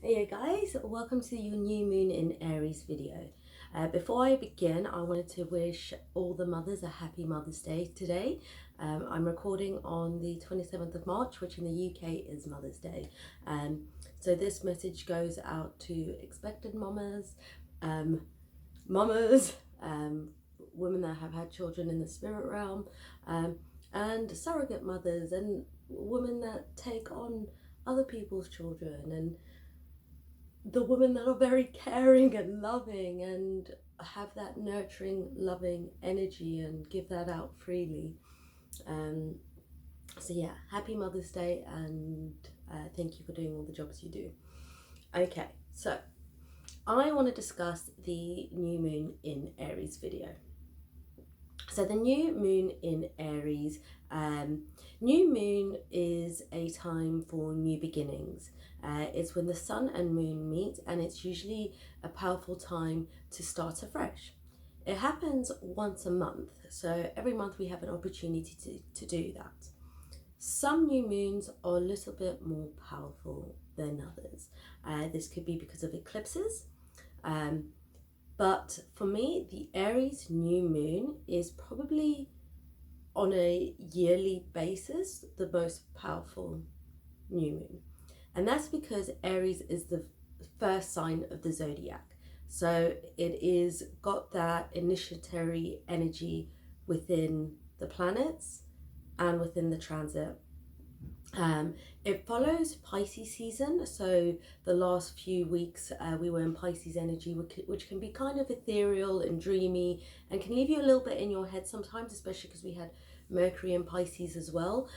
Hey guys, welcome to your new moon in Aries video. Before I begin, I wanted to wish all the mothers a happy Mother's Day today. I'm recording on the 27th of March, which in the UK is Mother's Day. So this message goes out to expectant mamas, women that have had children in the spirit realm, and surrogate mothers and women that take on other people's children, and the women that are very caring and loving and have that nurturing, loving energy and give that out freely. So yeah, happy Mother's Day, and thank you for doing all the jobs you do. Okay, so I want to discuss the new moon in Aries video. So the new moon in Aries, new moon is a time for new beginnings. It's when the sun and moon meet, and it's usually a powerful time to start afresh. It happens once a month, so every month we have an opportunity to do that. Some new moons are a little bit more powerful than others. This could be because of eclipses. But for me, the Aries new moon is probably, on a yearly basis, the most powerful new moon. And that's because Aries is the first sign of the zodiac. So it is got that initiatory energy within the planets and within the transit. It follows Pisces season, so the last few weeks we were in Pisces energy, which can be kind of ethereal and dreamy and can leave you a little bit in your head sometimes, especially because we had Mercury in Pisces as well.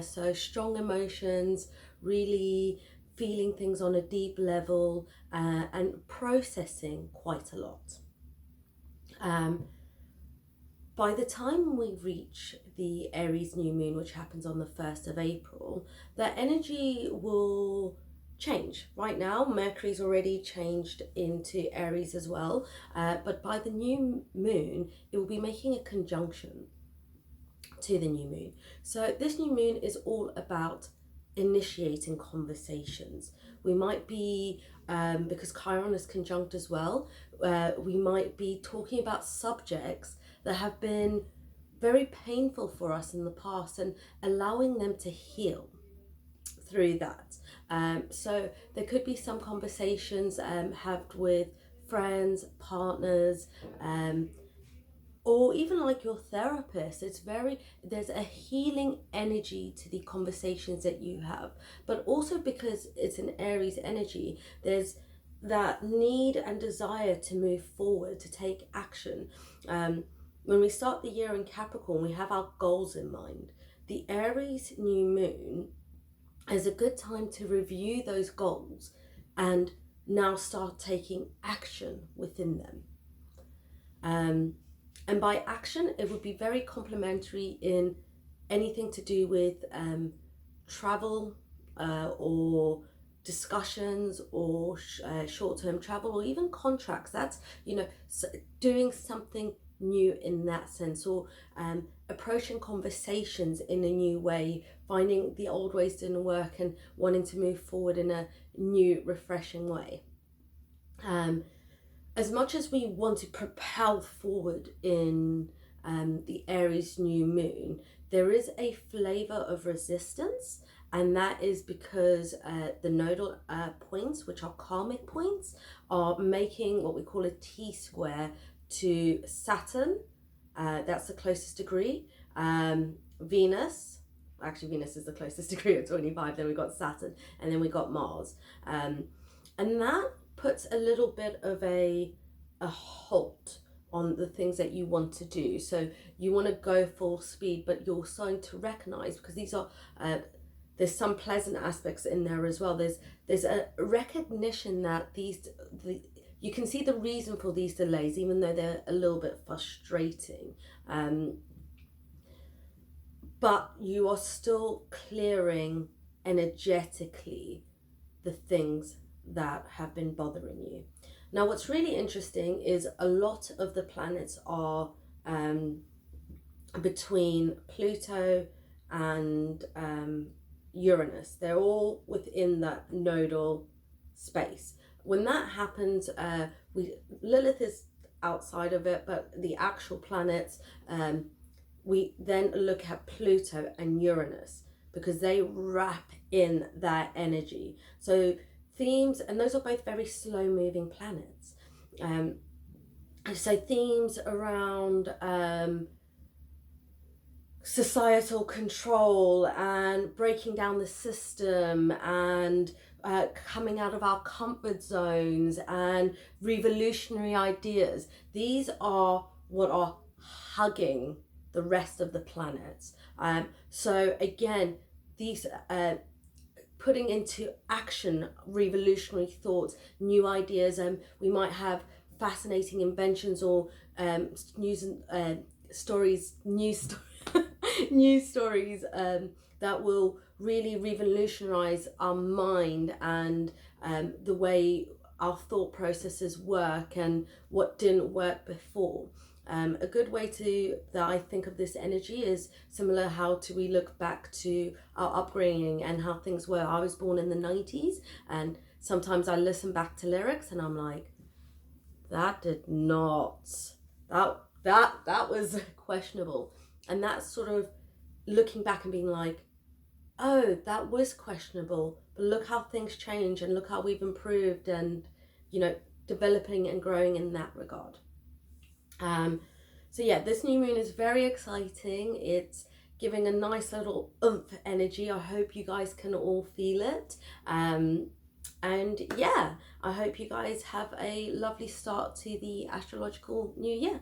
So strong emotions, really feeling things on a deep level, and processing quite a lot. By the time we reach the Aries new moon, which happens on the 1st of April, the energy will change. Right now, Mercury's already changed into Aries as well, but by the new moon, it will be making a conjunction to the new moon. So this new moon is all about initiating conversations. We might be, because Chiron is conjunct as well, we might be talking about subjects that have been very painful for us in the past and allowing them to heal through that. So there could be some conversations had with friends, partners, or even like your therapist. There's a healing energy to the conversations that you have, but also because it's an Aries energy, there's that need and desire to move forward, to take action. When we start the year in Capricorn, we have our goals in mind. The Aries new moon is a good time to review those goals and now start taking action within them. And by action, it would be very complementary in anything to do with travel or discussions or short-term travel, or even contracts. That's, doing something new in that sense, or approaching conversations in a new way, finding the old ways didn't work and wanting to move forward in a new, refreshing way. As much as we want to propel forward in the Aries new moon, there is a flavor of resistance, and that is because the nodal points, which are karmic points, are making what we call a T-square to Saturn. That's the closest degree. Venus is the closest degree at 25. Then we got Saturn, and then we got Mars. And that puts a little bit of a halt on the things that you want to do. So you want to go full speed, but you're starting to recognize, because these are there's some pleasant aspects in there as well. There's a recognition that you can see the reason for these delays, even though they're a little bit frustrating. But you are still clearing energetically the things that have been bothering you. Now, what's really interesting is a lot of the planets are between Pluto and Uranus. They're all within that nodal space. When that happens, Lilith is outside of it, but the actual planets, we then look at Pluto and Uranus because they wrap in that energy. So themes, and those are both very slow moving planets. So themes around societal control and breaking down the system and coming out of our comfort zones and revolutionary ideas. These are what are hugging the rest of the planets. So again, these putting into action revolutionary thoughts, new ideas, and we might have fascinating inventions or news stories that will really revolutionize our mind and the way our thought processes work and what didn't work before. A good way that I think of this energy is similar how we look back to our upbringing and how things were. I was born in the 90s, and sometimes I listen back to lyrics and I'm like, that was questionable. And that's sort of looking back and being like, oh, that was questionable, but look how things change and look how we've improved and, developing and growing in that regard. So yeah, this new moon is very exciting. It's giving a nice little oomph energy. I hope you guys can all feel it. And yeah, I hope you guys have a lovely start to the astrological new year.